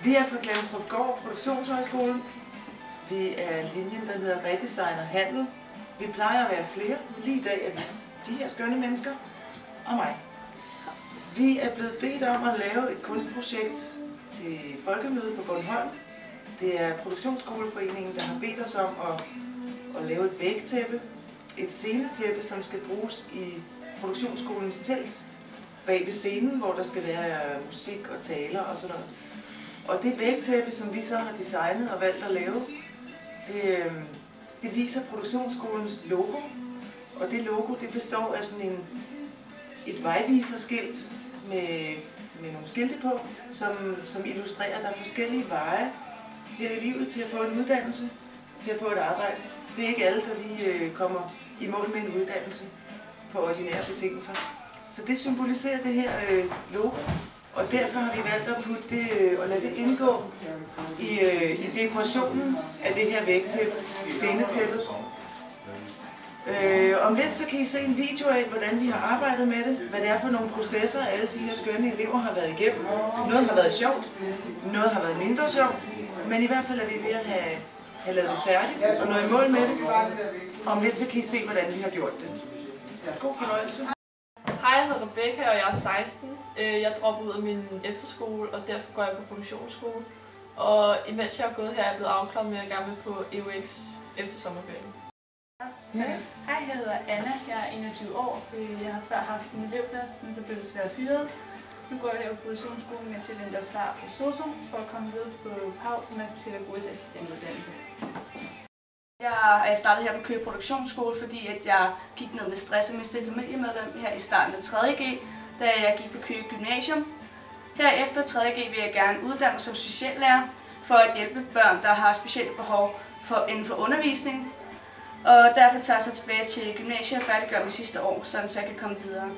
Vi er fra Klemstrupgård Produktionshøjskole. Vi er linjen, der hedder Redesign og Handel. Vi plejer at være flere. Lige i dag er vi de her skønne mennesker og mig. Vi er blevet bedt om at lave et kunstprojekt til Folkemødet på Bornholm. Det er Produktionsskoleforeningen, der har bedt os om at lave et vægtæppe, et scenetæppe, som skal bruges i produktionsskolens telt bag ved scenen, hvor der skal være musik og taler og sådan noget. Og det vægtæppe, som vi så har designet og valgt at lave, det viser produktionsskolens logo. Og det logo, det består af sådan et vejviserskilt med nogle skilte på, som illustrerer, at der er forskellige veje her i livet til at få en uddannelse, til at få et arbejde. Det er ikke alle, der lige kommer i mål med en uddannelse på ordinære betingelser. Så det symboliserer det her logo, og derfor har vi valgt at putte det og lade det indgå i dekorationen af det her vægtæppe, scenetæppet. Om lidt så kan I se en video af, hvordan vi har arbejdet med det, hvad det er for nogle processer, alle de her skønne elever har været igennem. Noget har været sjovt, noget har været mindre sjovt, men i hvert fald er vi ved at have lavet det færdigt og nå i mål med det. Om lidt så kan I se, hvordan vi har gjort det. God fornøjelse. Hej, jeg hedder Rebecca, og jeg er 16. Jeg droppede ud af min efterskole, og derfor går jeg på produktionsskole. Og imens jeg har gået her, er jeg blevet afklaret med at gerne vil på EUX efter sommerferien. Ja. Hej, jeg hedder Anna. Jeg er 21 år. Jeg har før haft en elevplads, men så blev det svært fyret. Nu går jeg her på produktionsskolen med talent og svar på SOSU for at komme videre på PAU, som er pædagogisk assistentuddannelse. Jeg startede her på Køge Produktionsskole, fordi at jeg gik ned med stress og mistede familiemedlem her i starten af 3.G, da jeg gik på Køge Gymnasium. Herefter 3.G vil jeg gerne uddanne mig som speciallærer for at hjælpe børn, der har specielle behov inden for undervisning. Og derfor tager jeg så tilbage til gymnasiet og færdiggør mit sidste år, så jeg kan komme videre.